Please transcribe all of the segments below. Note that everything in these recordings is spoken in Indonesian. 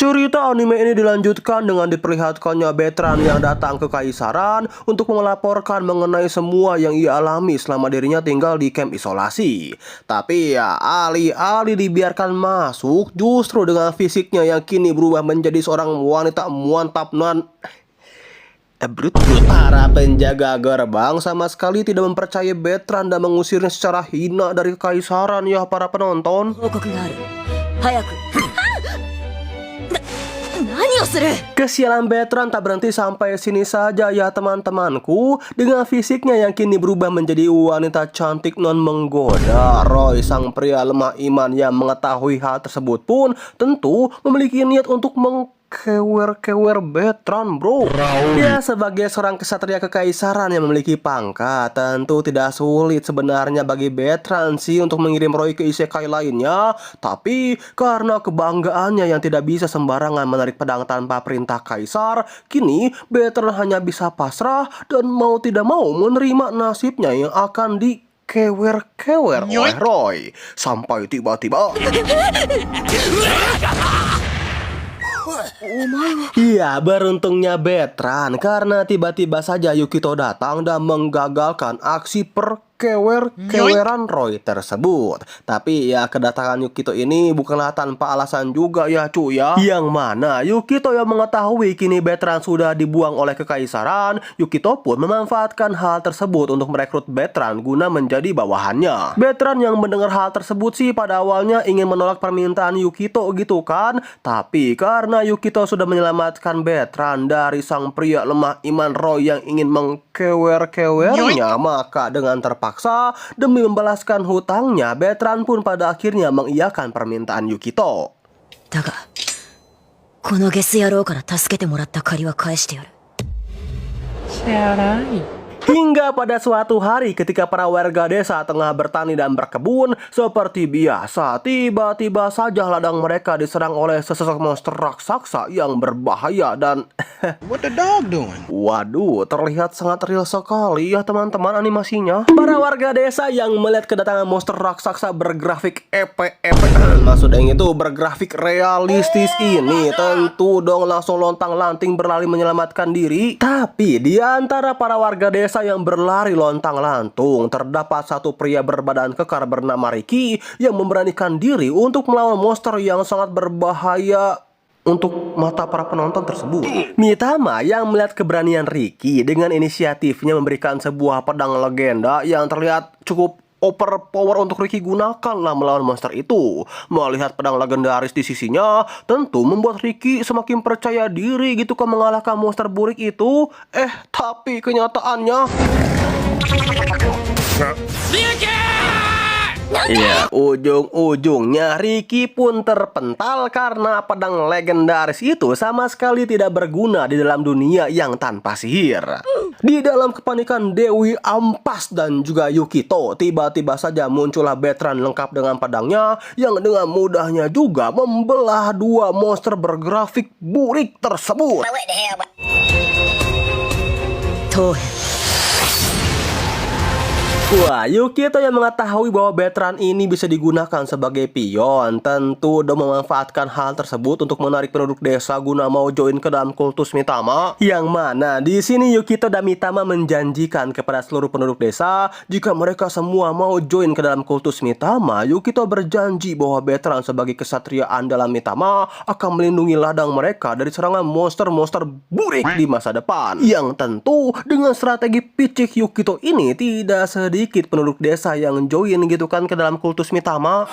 Cerita anime ini dilanjutkan dengan diperlihatkannya Bertrand yang datang ke Kaisaran untuk melaporkan mengenai semua yang ia alami selama dirinya tinggal di camp isolasi. Tapi ya, alih-alih dibiarkan masuk, justru dengan fisiknya yang kini berubah menjadi seorang wanita mantap para penjaga gerbang sama sekali tidak mempercayai Bertrand dan mengusirnya secara hina dari Kaisaran ya para penonton. Kesialan Bertrand tak berhenti sampai sini saja ya teman-temanku. Dengan fisiknya yang kini berubah menjadi wanita cantik non menggoda, Roy sang pria lemah iman yang mengetahui hal tersebut pun tentu memiliki niat untuk kewer Bertrand bro. Ya, sebagai seorang kesatria kekaisaran yang memiliki pangkat, tentu tidak sulit sebenarnya bagi Bertrand sih untuk mengirim Roy ke isekai lainnya. Tapi karena kebanggaannya yang tidak bisa sembarangan menarik pedang tanpa perintah kaisar, kini Bertrand hanya bisa pasrah dan mau tidak mau menerima nasibnya yang akan dikewer-kewer oleh Roy. Sampai tiba-tiba iya, beruntungnya Bertrand karena tiba-tiba saja Yukito datang dan menggagalkan aksi keweran Roy tersebut. Tapi ya, kedatangan Yukito ini bukanlah tanpa alasan juga ya cuy ya. Yang mana Yukito yang mengetahui kini Bertrand sudah dibuang oleh kekaisaran, Yukito pun memanfaatkan hal tersebut untuk merekrut Bertrand guna menjadi bawahannya. Bertrand yang mendengar hal tersebut sih pada awalnya ingin menolak permintaan Yukito gitu kan. Tapi karena Yukito sudah menyelamatkan Bertrand dari sang pria lemah iman Roy yang ingin mengkewer-kewernya, maka dengan terpaksa demi membalaskan hutangnya, Bertrand pun pada akhirnya mengiyakan permintaan Yukito. Hingga pada suatu hari ketika para warga desa tengah bertani dan berkebun seperti biasa, tiba-tiba saja ladang mereka diserang oleh sesosok monster raksasa yang berbahaya dan What the dog doing? waduh, terlihat sangat real sekali ya teman-teman animasinya. Para warga desa yang melihat kedatangan monster raksasa bergrafik maksudnya itu bergrafik realistis ini tentu dong langsung lontang-lanting berlari menyelamatkan diri. Tapi di antara para warga desa yang berlari lontang-lantung, terdapat satu pria berbadan kekar bernama Ricky yang memberanikan diri untuk melawan monster yang sangat berbahaya untuk mata para penonton tersebut. Mitama yang melihat keberanian Ricky dengan inisiatifnya memberikan sebuah pedang legenda yang terlihat cukup overpower untuk Ricky gunakanlah melawan monster itu. Melihat pedang legendaris di sisinya, tentu membuat Ricky semakin percaya diri gitu kan mengalahkan monster burik itu. Tapi kenyataannya iya, ujung-ujungnya Ricky pun terpental karena pedang legendaris itu sama sekali tidak berguna di dalam dunia yang tanpa sihir. Di dalam kepanikan Dewi Ampas dan juga Yukito, tiba-tiba saja muncullah Bertrand lengkap dengan pedangnya yang dengan mudahnya juga membelah dua monster bergrafik burik tersebut. Wah, Yukito yang mengetahui bahwa Bertrand ini bisa digunakan sebagai pion, tentu dong memanfaatkan hal tersebut untuk menarik penduduk desa guna mau join ke dalam kultus Mitama. Yang mana di sini Yukito dan Mitama menjanjikan kepada seluruh penduduk desa jika mereka semua mau join ke dalam kultus Mitama, Yukito berjanji bahwa Bertrand sebagai kesatria andalan Mitama akan melindungi ladang mereka dari serangan monster-monster burik di masa depan. Yang tentu dengan strategi picik Yukito ini tidak sedikit penduduk desa yang join gitu kan ke dalam kultus Mitama.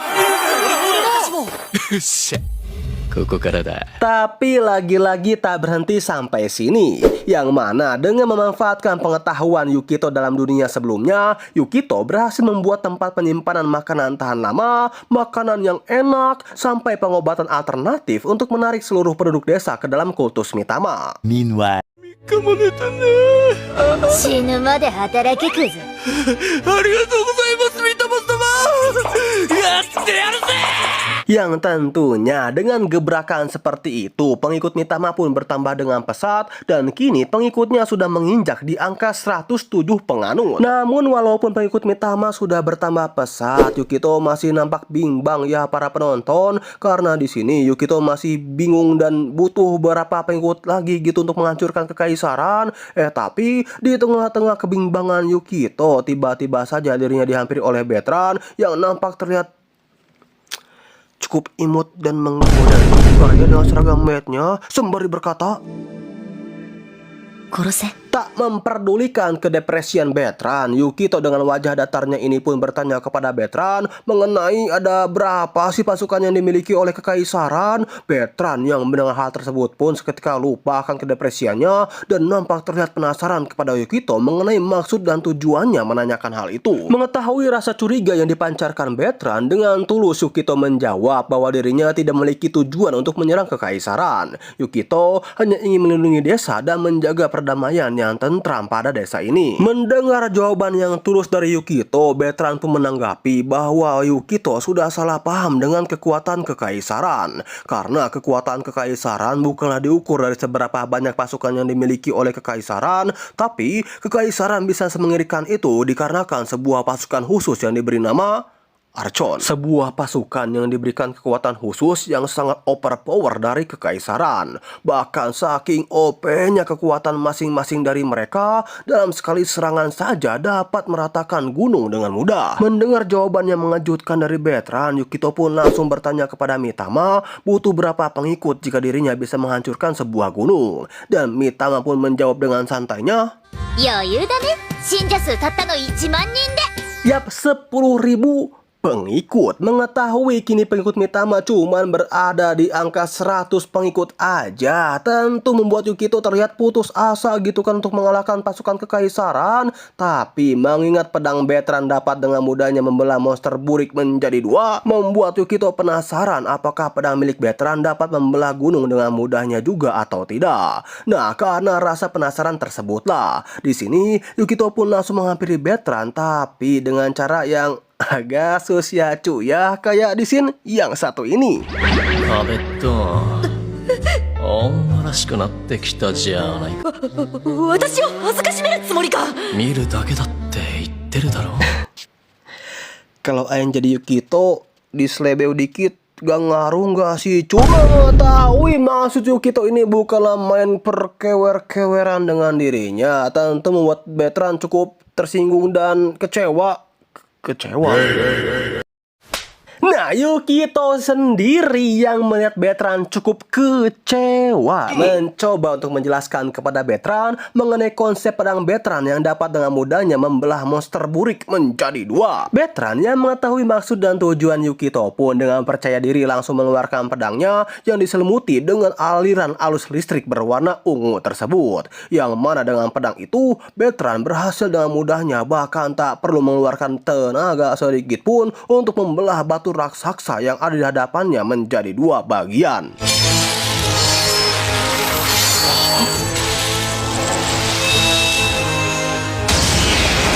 Tapi lagi-lagi tak berhenti sampai sini. Yang mana dengan memanfaatkan pengetahuan Yukito dalam dunia sebelumnya, Yukito berhasil membuat tempat penyimpanan makanan tahan lama, makanan yang enak, sampai pengobatan alternatif untuk menarik seluruh penduduk desa ke dalam kultus Mitama. Meanwhile, yang tentunya dengan gebrakan seperti itu, pengikut Mitama pun bertambah dengan pesat dan kini kini pengikutnya sudah menginjak di angka 107 penganut. Namun walaupun pengikut Mitama sudah bertambah pesat, Yukito masih nampak bimbang ya para penonton, karena di sini Yukito masih bingung dan butuh beberapa pengikut lagi gitu untuk menghancurkan kekaisaran. Tapi di tengah-tengah kebimbangan Yukito, tiba-tiba saja dirinya dihampiri oleh Bertrand yang nampak terlihat cukup imut dan menggoda. Gaya dengan seragam mednya sembari berkata, 殺せ tak memperdulikan kedepresian Bertrand, Yukito dengan wajah datarnya ini pun bertanya kepada Bertrand mengenai ada berapa sih pasukan yang dimiliki oleh kekaisaran. Bertrand yang mendengar hal tersebut pun seketika lupa akan kedepresiannya dan nampak terlihat penasaran kepada Yukito mengenai maksud dan tujuannya menanyakan hal itu. Mengetahui rasa curiga yang dipancarkan Bertrand, dengan tulus Yukito menjawab bahwa dirinya tidak memiliki tujuan untuk menyerang kekaisaran. Yukito hanya ingin melindungi desa dan menjaga perdamaian yang tentram pada desa ini. Mendengar jawaban yang tulus dari Yukito, Bertrand pun menanggapi bahwa Yukito sudah salah paham dengan kekuatan kekaisaran. Karena kekuatan kekaisaran bukanlah diukur dari seberapa banyak pasukan yang dimiliki oleh kekaisaran, tapi kekaisaran bisa semengerikan itu dikarenakan sebuah pasukan khusus yang diberi nama Archon, sebuah pasukan yang diberikan kekuatan khusus yang sangat overpower dari kekaisaran. Bahkan saking OP-nya kekuatan masing-masing dari mereka, dalam sekali serangan saja dapat meratakan gunung dengan mudah. Mendengar jawaban yang mengejutkan dari Bertrand, Yukito pun langsung bertanya kepada Mitama butuh berapa pengikut jika dirinya bisa menghancurkan sebuah gunung. Dan Mitama pun menjawab dengan santainya, 余裕だね信者数たったの1万人で yap, 10.000 pengikut. Mengetahui kini pengikut Mitama cuman berada di angka 100 pengikut aja, tentu membuat Yukito terlihat putus asa gitu kan untuk mengalahkan pasukan kekaisaran. Tapi mengingat pedang Bertrand dapat dengan mudahnya membelah monster burik menjadi dua, membuat Yukito penasaran apakah pedang milik Bertrand dapat membelah gunung dengan mudahnya juga atau tidak. Nah, karena rasa penasaran tersebutlah, di sini Yukito pun langsung menghampiri Bertrand, tapi dengan cara yang agak susyacu ya, kayak di scene yang satu ini. 壁と女らしくなってきたじゃないか。私を恥ずかしめるつもりか見るだけだって言ってるだろ。 Kalau Ayan jadi Yukito, diselebeu dikit gak ngaruh gak sih? Cuma mengetahui maksud Yukito ini bukanlah main perkewer-keweran dengan dirinya, tentu membuat Bertrand cukup tersinggung dan kecewa. Nah, Yukito sendiri yang melihat Bertrand cukup kecewa mencoba untuk menjelaskan kepada Bertrand mengenai konsep pedang Bertrand yang dapat dengan mudahnya membelah monster burik menjadi dua. Bertrand yang mengetahui maksud dan tujuan Yukito pun dengan percaya diri langsung mengeluarkan pedangnya yang diselimuti dengan aliran arus listrik berwarna ungu tersebut. Yang mana dengan pedang itu Bertrand berhasil dengan mudahnya bahkan tak perlu mengeluarkan tenaga sedikit pun untuk membelah batu raksasa yang ada di hadapannya menjadi dua bagian.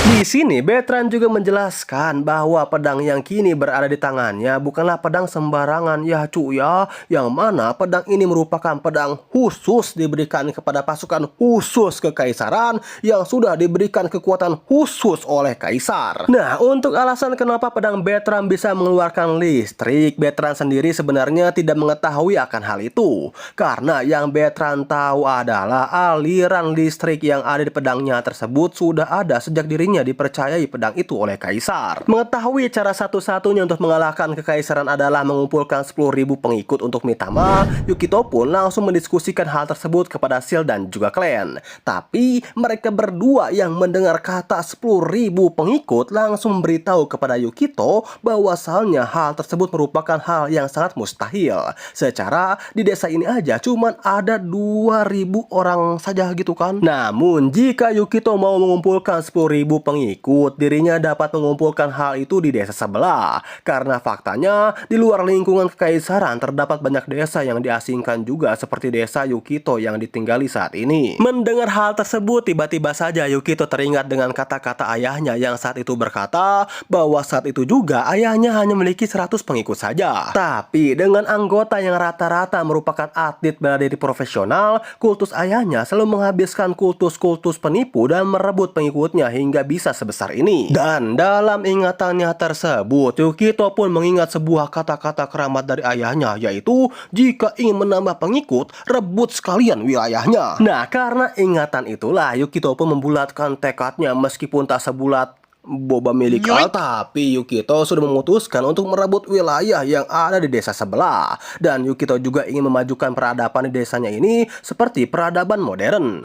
Di sini Bertrand juga menjelaskan bahwa pedang yang kini berada di tangannya bukanlah pedang sembarangan ya cuy ya, yang mana pedang ini merupakan pedang khusus diberikan kepada pasukan khusus kekaisaran yang sudah diberikan kekuatan khusus oleh kaisar. Nah, untuk alasan kenapa pedang Bertrand bisa mengeluarkan listrik, Bertrand sendiri sebenarnya tidak mengetahui akan hal itu, karena yang Bertrand tahu adalah aliran listrik yang ada di pedangnya tersebut sudah ada sejak dirinya dipercayai pedang itu oleh kaisar. Mengetahui cara satu-satunya untuk mengalahkan kekaisaran adalah mengumpulkan 10.000 pengikut untuk Mitama, Yukito pun langsung mendiskusikan hal tersebut kepada Seal dan juga Clan. Tapi mereka berdua yang mendengar kata 10.000 pengikut langsung memberitahu kepada Yukito bahwasalnya hal tersebut merupakan hal yang sangat mustahil. Secara di desa ini aja cuman ada 2.000 orang saja gitu kan. Namun jika Yukito mau mengumpulkan 10.000 pengikut, dirinya dapat mengumpulkan hal itu di desa sebelah. Karena faktanya, di luar lingkungan kekaisaran terdapat banyak desa yang diasingkan juga seperti desa Yukito yang ditinggali saat ini. Mendengar hal tersebut, tiba-tiba saja Yukito teringat dengan kata-kata ayahnya yang saat itu berkata bahwa saat itu juga ayahnya hanya memiliki 100 pengikut saja. Tapi dengan anggota yang rata-rata merupakan atlet bela diri profesional, kultus ayahnya selalu menghabiskan kultus-kultus penipu dan merebut pengikutnya hingga bisa sebesar ini. Dan dalam ingatannya tersebut, Yukito pun mengingat sebuah kata-kata keramat dari ayahnya, yaitu jika ingin menambah pengikut, rebut sekalian wilayahnya. Nah, karena ingatan itulah Yukito pun membulatkan tekadnya meskipun tak sebulat boba milik Al, tapi Yukito sudah memutuskan untuk merebut wilayah yang ada di desa sebelah. Dan Yukito juga ingin memajukan peradaban di desanya ini seperti peradaban modern.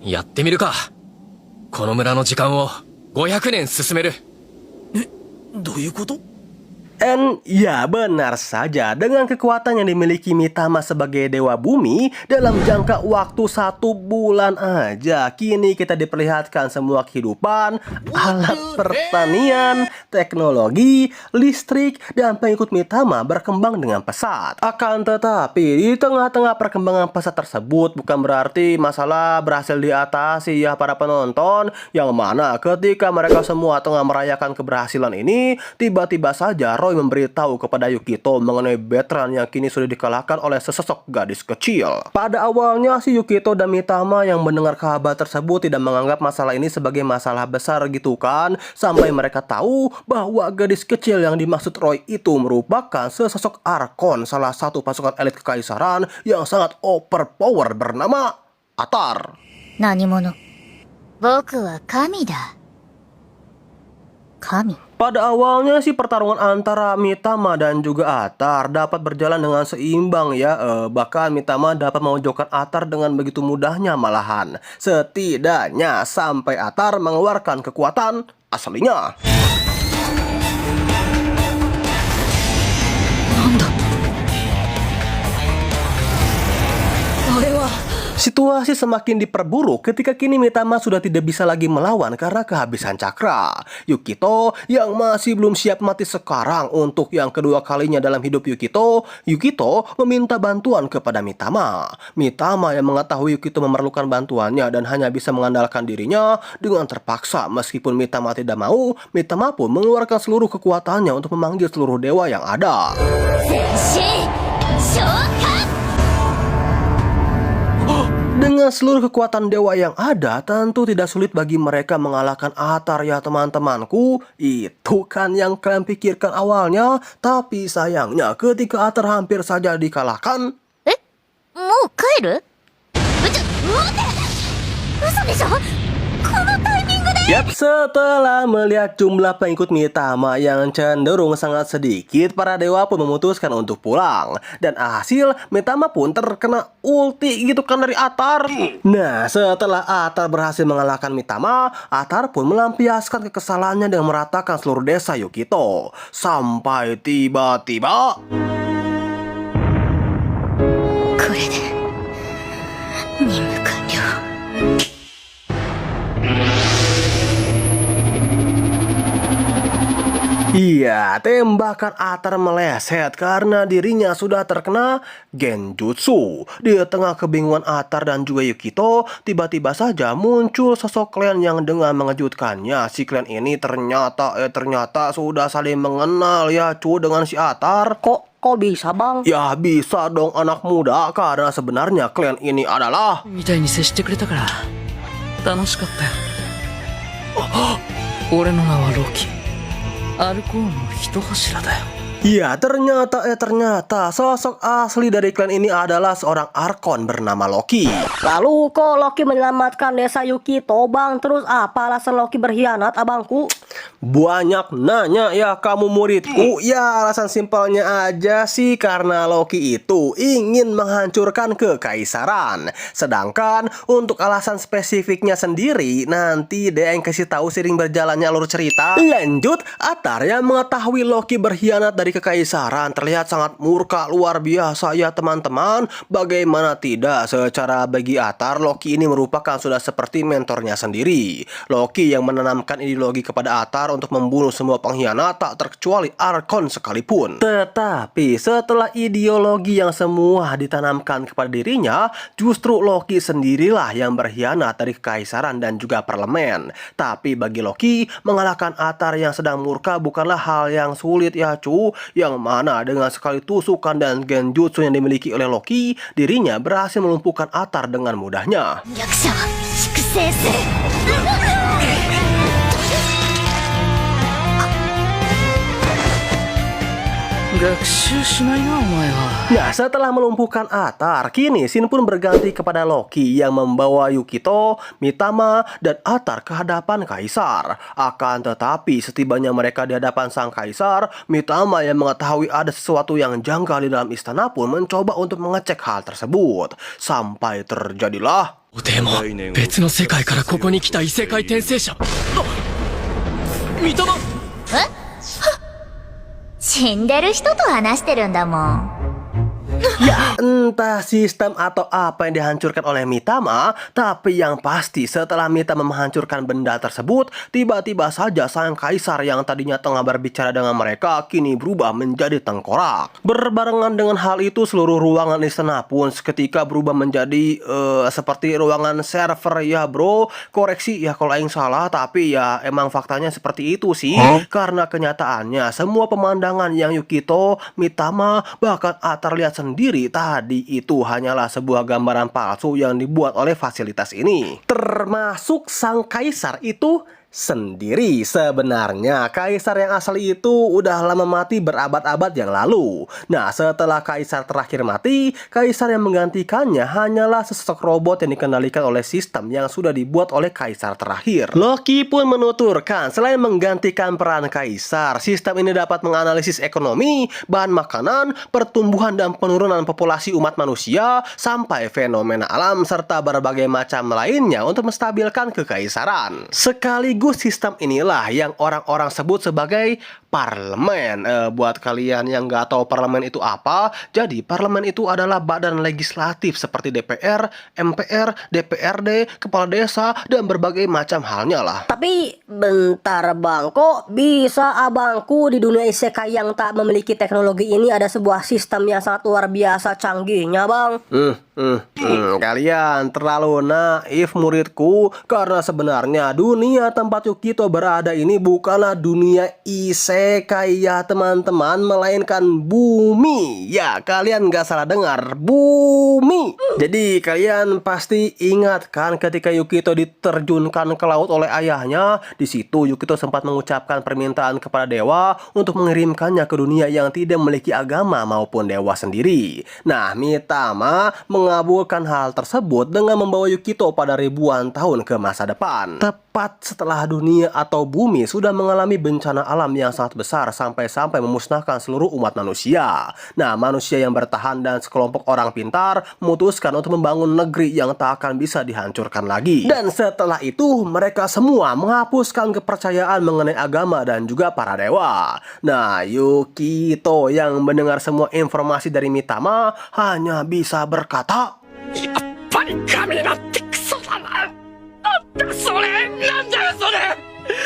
やってみるか。この村の時間を500年進める。どういうこと？ And ya benar saja, dengan kekuatan yang dimiliki Mitama sebagai dewa bumi, dalam jangka waktu 1 bulan aja, kini kita diperlihatkan semua kehidupan, alat pertanian, teknologi, listrik, dan pengikut Mitama berkembang dengan pesat. Akan tetapi, di tengah-tengah perkembangan pesat tersebut, bukan berarti masalah berhasil diatasi ya para penonton, yang mana ketika mereka semua tengah merayakan keberhasilan ini, tiba-tiba saja Roy memberitahu kepada Yukito mengenai Bertrand yang kini sudah dikalahkan oleh sesosok gadis kecil. Pada awalnya si Yukito dan Mitama yang mendengar kabar tersebut tidak menganggap masalah ini sebagai masalah besar gitu kan, sampai mereka tahu bahwa gadis kecil yang dimaksud Roy itu merupakan sesosok Arkon, salah satu pasukan elit kekaisaran yang sangat overpower bernama Atar. 何者？僕は神だ。神？ Pada awalnya sih pertarungan antara Mitama dan juga Atar dapat berjalan dengan seimbang ya. Bahkan Mitama dapat memojokkan Atar dengan begitu mudahnya malahan. Setidaknya sampai Atar mengeluarkan kekuatan aslinya. Situasi semakin diperburuk ketika kini Mitama sudah tidak bisa lagi melawan karena kehabisan cakra. Yukito yang masih belum siap mati sekarang untuk yang kedua kalinya dalam hidup Yukito meminta bantuan kepada Mitama. Mitama yang mengetahui Yukito memerlukan bantuannya dan hanya bisa mengandalkan dirinya dengan terpaksa. Meskipun Mitama tidak mau, Mitama pun mengeluarkan seluruh kekuatannya untuk memanggil seluruh dewa yang ada. Dengan seluruh kekuatan dewa yang ada, tentu tidak sulit bagi mereka mengalahkan Atar ya teman-temanku. Itu kan yang kalian pikirkan awalnya. Tapi sayangnya ketika Atar hampir saja dikalahkan. もう帰る？待って！嘘でしょ？このタイミングで？ Yap, setelah melihat jumlah pengikut Mitama yang cenderung sangat sedikit, para dewa pun memutuskan untuk pulang. Dan hasil, Mitama pun terkena ulti gitu kan dari Atar. Nah, setelah Atar berhasil mengalahkan Mitama, Atar pun melampiaskan kekesalannya dengan meratakan seluruh desa Yukito. Sampai tiba-tiba... これで任務完了。 Iya, tembakan Atar meleset karena dirinya sudah terkena genjutsu. Di tengah kebingungan Atar dan juga Yukito, tiba-tiba saja muncul sosok klan yang dengan mengejutkannya. Si klan ini ternyata sudah saling mengenal ya cu dengan si Atar. Kok bisa bang? Ya bisa dong anak muda, karena sebenarnya klan ini adalah みたいに接してくれたから楽しかったよ。俺の名はロキ。アルコーンの一柱だよ。 Ya, ternyata sosok asli dari klan ini adalah seorang Arkon bernama Loki. Lalu kok Loki menyelamatkan desa Yukito bang? Terus apa alasan Loki berkhianat abangku? Banyak nanya ya kamu muridku. Ya alasan simpelnya aja sih karena Loki itu ingin menghancurkan kekaisaran. Sedangkan untuk alasan spesifiknya sendiri nanti deh yang kasih tahu sering berjalannya alur cerita. Lanjut, Atar yang mengetahui Loki berkhianat dari dari kekaisaran terlihat sangat murka luar biasa ya teman-teman. Bagaimana tidak, secara bagi Atar, Loki ini merupakan sudah seperti mentornya sendiri. Loki yang menanamkan ideologi kepada Atar untuk membunuh semua pengkhianat tak terkecuali Arkon sekalipun. Tetapi setelah ideologi yang semua ditanamkan kepada dirinya, justru Loki sendirilah yang berkhianat dari kekaisaran dan juga parlemen. Tapi bagi Loki, mengalahkan Atar yang sedang murka bukanlah hal yang sulit ya cu. Yang mana dengan sekali tusukan dan genjutsu yang dimiliki oleh Loki, dirinya berhasil melumpuhkan Atar dengan mudahnya. 弱者は粛清する。 学習しないなお前は。 Nah, setelah melumpuhkan Atar, kini Shin pun berganti kepada Loki yang membawa Yukito, Mitama, dan Atar ke hadapan Kaisar. Akan tetapi, setibanya mereka di hadapan sang Kaisar, Mitama yang mengetahui ada sesuatu yang janggal di dalam istana pun mencoba untuk mengecek hal tersebut. Sampai terjadilah... でも別の世界からここに来た異世界転生者。あ、三笘。死んでる人と話してるんだもん。 Ya, entah sistem atau apa yang dihancurkan oleh Mitama, tapi yang pasti setelah Mitama menghancurkan benda tersebut, tiba-tiba saja sang kaisar yang tadinya tengah berbicara dengan mereka kini berubah menjadi tengkorak. Berbarengan dengan hal itu, seluruh ruangan istana pun seketika berubah menjadi seperti ruangan server ya bro. Koreksi ya kalau aing salah, tapi ya emang faktanya seperti itu sih. Karena kenyataannya semua pemandangan yang Yukito, Mitama, bahkan Atar lihat sendiri tadi itu hanyalah sebuah gambaran palsu yang dibuat oleh fasilitas ini. Termasuk sang kaisar itu sendiri. Sebenarnya kaisar yang asli itu udah lama mati berabad-abad yang lalu. Nah, setelah kaisar terakhir mati, kaisar yang menggantikannya hanyalah sesosok robot yang dikendalikan oleh sistem yang sudah dibuat oleh kaisar terakhir. Loki pun menuturkan selain menggantikan peran kaisar, sistem ini dapat menganalisis ekonomi, bahan makanan, pertumbuhan dan penurunan populasi umat manusia, sampai fenomena alam serta berbagai macam lainnya untuk menstabilkan kekaisaran. Sekaligus sistem inilah yang orang-orang sebut sebagai parlemen. Buat kalian yang nggak tahu parlemen itu apa, jadi parlemen itu adalah badan legislatif seperti DPR, MPR, DPRD, kepala desa, dan berbagai macam halnya lah. Tapi bentar bang, kok bisa abangku di dunia isekai yang tak memiliki teknologi ini ada sebuah sistem yang sangat luar biasa canggihnya bang? Kalian terlalu naif muridku, karena sebenarnya dunia tempat Yukito berada ini bukanlah dunia isekai ya teman-teman, melainkan bumi. Ya, kalian gak salah dengar, bumi. Jadi kalian pasti ingat kan ketika Yukito diterjunkan ke laut oleh ayahnya, di situ Yukito sempat mengucapkan permintaan kepada dewa untuk mengirimkannya ke dunia yang tidak memiliki agama maupun dewa sendiri. Nah, Mitama mengabulkan hal tersebut dengan membawa Yukito pada ribuan tahun ke masa depan. Tepat setelah dunia atau bumi sudah mengalami bencana alam yang sangat besar sampai-sampai memusnahkan seluruh umat manusia. Nah, manusia yang bertahan dan sekelompok orang pintar memutuskan untuk membangun negeri yang tak akan bisa dihancurkan lagi. Dan setelah itu mereka semua menghapuskan kepercayaan mengenai agama dan juga para dewa. Nah, Yukito yang mendengar semua informasi dari Mitama hanya bisa berkata, やっぱり神なんてクソだな。なんだそれ、なんだよそれ。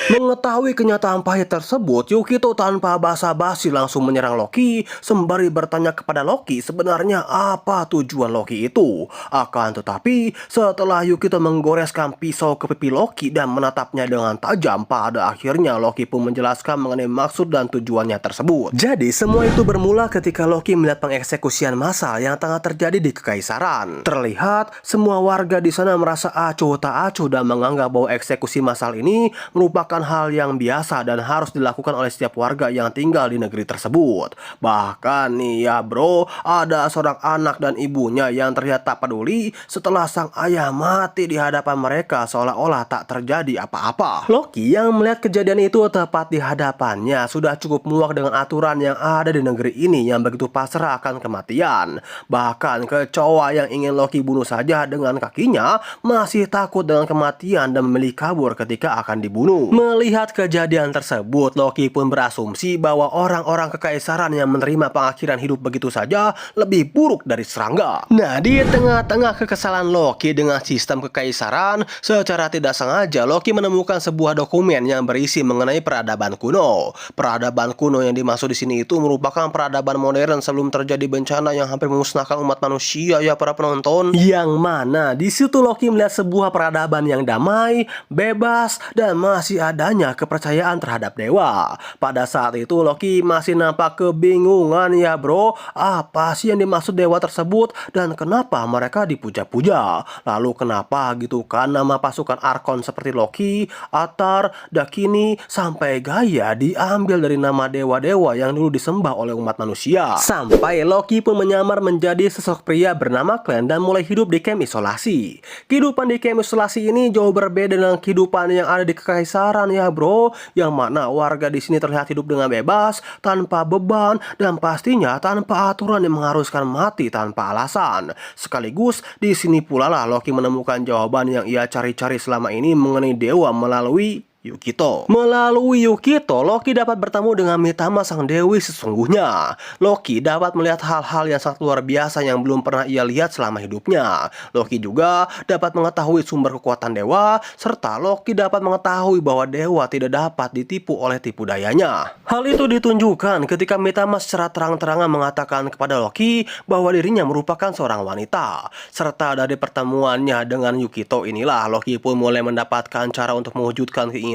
Mengetahui kenyataan pahit tersebut, Yukito tanpa basa-basi langsung menyerang Loki sembari bertanya kepada Loki sebenarnya apa tujuan Loki itu. Akan tetapi, setelah Yukito menggoreskan pisau ke pipi Loki dan menatapnya dengan tajam, pada akhirnya Loki pun menjelaskan mengenai maksud dan tujuannya tersebut. Jadi, semua itu bermula ketika Loki melihat pengeksekusian massal yang tengah terjadi di Kekaisaran. Terlihat, semua warga di sana merasa acuh tak acuh dan menganggap bahwa eksekusi massal ini merupakan hal yang biasa dan harus dilakukan oleh setiap warga yang tinggal di negeri tersebut. Bahkan nih ya bro, ada seorang anak dan ibunya yang terlihat tak peduli setelah sang ayah mati di hadapan mereka seolah-olah tak terjadi apa-apa. Loki yang melihat kejadian itu tepat di hadapannya sudah cukup muak dengan aturan yang ada di negeri ini yang begitu pasrah akan kematian. Bahkan kecoa yang ingin Loki bunuh saja dengan kakinya masih takut dengan kematian dan memilih kabur ketika akan dibunuh. Melihat kejadian tersebut, Loki pun berasumsi bahwa orang-orang kekaisaran yang menerima pengakhiran hidup begitu saja lebih buruk dari serangga. Nah, di tengah-tengah kekesalan Loki dengan sistem kekaisaran, secara tidak sengaja Loki menemukan sebuah dokumen yang berisi mengenai peradaban kuno. Peradaban kuno yang dimaksud di sini itu merupakan peradaban modern sebelum terjadi bencana yang hampir memusnahkan umat manusia ya para penonton. Yang mana di situ Loki melihat sebuah peradaban yang damai, bebas, dan masih adanya kepercayaan terhadap dewa. Pada saat itu Loki masih nampak kebingungan ya bro, apa sih yang dimaksud dewa tersebut dan kenapa mereka dipuja-puja? Lalu kenapa gitu kan nama pasukan Arkon seperti Loki, Atar, Dakini, sampai Gaia diambil dari nama dewa-dewa yang dulu disembah oleh umat manusia. Sampai Loki pun menyamar menjadi sosok pria bernama Glenn dan mulai hidup di camp isolasi. Kehidupan di camp isolasi ini jauh berbeda dengan kehidupan yang ada di kekaisaran ya bro, yang mana warga di sini terlihat hidup dengan bebas, tanpa beban, dan pastinya tanpa aturan yang mengharuskan mati tanpa alasan. Sekaligus di sini pula lah Loki menemukan jawaban yang ia cari-cari selama ini mengenai dewa melalui Yukito. Melalui Yukito, Loki dapat bertemu dengan Mitama sang dewi sesungguhnya. Loki dapat melihat hal-hal yang sangat luar biasa yang belum pernah ia lihat selama hidupnya. Loki juga dapat mengetahui sumber kekuatan dewa, serta Loki dapat mengetahui bahwa dewa tidak dapat ditipu oleh tipu dayanya. Hal itu ditunjukkan ketika Mitama secara terang-terangan mengatakan kepada Loki bahwa dirinya merupakan seorang wanita. Serta dari pertemuannya dengan Yukito inilah Loki pun mulai mendapatkan cara untuk mewujudkan keinginannya,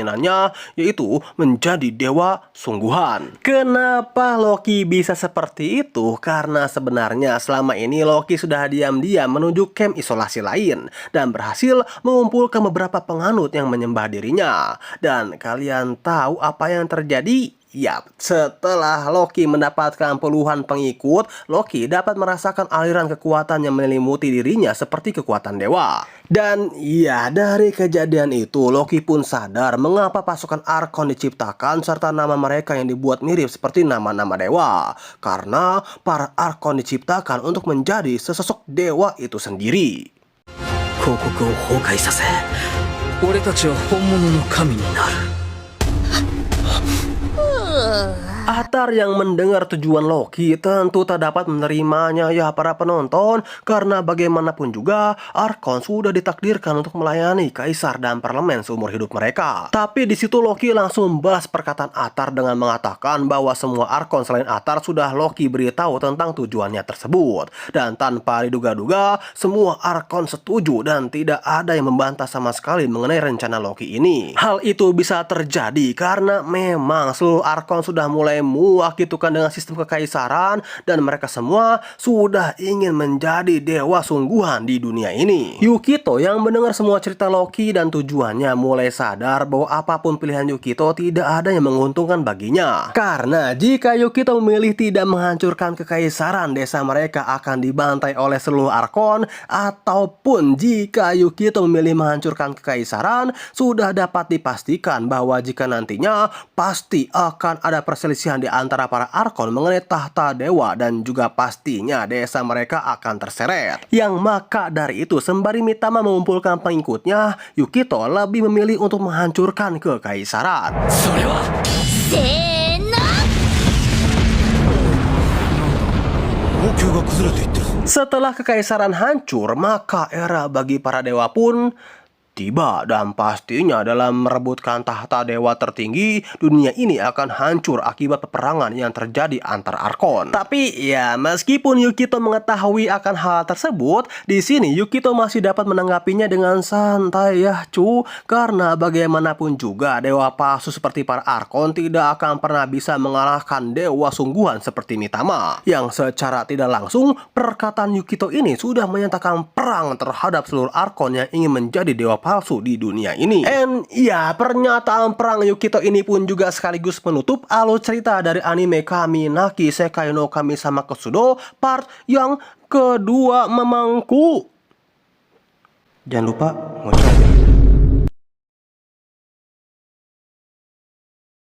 yaitu menjadi dewa sungguhan. Kenapa Loki bisa seperti itu? Karena sebenarnya selama ini Loki sudah diam-diam menuju camp isolasi lain dan berhasil mengumpulkan beberapa penganut yang menyembah dirinya. Dan kalian tahu apa yang terjadi? Yap, setelah Loki mendapatkan puluhan pengikut, Loki dapat merasakan aliran kekuatan yang menyelimuti dirinya seperti kekuatan dewa. Dan ya, dari kejadian itu Loki pun sadar mengapa pasukan Arkon diciptakan serta nama mereka yang dibuat mirip seperti nama-nama dewa. Karena para Arkon diciptakan untuk menjadi sesosok dewa itu sendiri. 広告を崩壊させ、俺たちは本物の神になる。 Atar yang mendengar tujuan Loki tentu tak dapat menerimanya ya para penonton, karena bagaimanapun juga Arkon sudah ditakdirkan untuk melayani kaisar dan parlemen seumur hidup mereka. Tapi di situ Loki langsung membalas perkataan Atar dengan mengatakan bahwa semua Arkon selain Atar sudah Loki beritahu tentang tujuannya tersebut. Dan tanpa diduga-duga semua Arkon setuju dan tidak ada yang membantah sama sekali mengenai rencana Loki ini. Hal itu bisa terjadi karena memang seluruh Arkon sudah mulai muak gitu kan dengan sistem kekaisaran, dan mereka semua sudah ingin menjadi dewa sungguhan di dunia ini. Yukito yang mendengar semua cerita Loki dan tujuannya mulai sadar bahwa apapun pilihan Yukito tidak ada yang menguntungkan baginya. Karena jika Yukito memilih tidak menghancurkan kekaisaran, desa mereka akan dibantai oleh seluruh Arkon, ataupun jika Yukito memilih menghancurkan kekaisaran, sudah dapat dipastikan bahwa jika nantinya pasti akan ada perselisihan di antara para Arkon mengenai tahta dewa, dan juga pastinya desa mereka akan terseret. Yang maka dari itu sembari Mitama mengumpulkan pengikutnya, Yukito lebih memilih untuk menghancurkan kekaisaran. Setelah kekaisaran hancur, maka era bagi para dewa pun tiba, dan pastinya dalam merebutkan tahta dewa tertinggi, dunia ini akan hancur akibat peperangan yang terjadi antar Arkon. Tapi ya, meskipun Yukito mengetahui akan hal tersebut, di sini Yukito masih dapat menanggapinya dengan santai ya cu, karena bagaimanapun juga dewa palsu seperti para Arkon tidak akan pernah bisa mengalahkan dewa sungguhan seperti Mitama, yang secara tidak langsung perkataan Yukito ini sudah menyatakan perang terhadap seluruh Arkon yang ingin menjadi dewa palsu di dunia ini. And ya, pernyataan perang Yukito ini pun juga sekaligus menutup alur cerita dari anime Kami Naki Sekai no Kami Sama Kosudo part yang kedua memangku. Jangan lupa ngocok.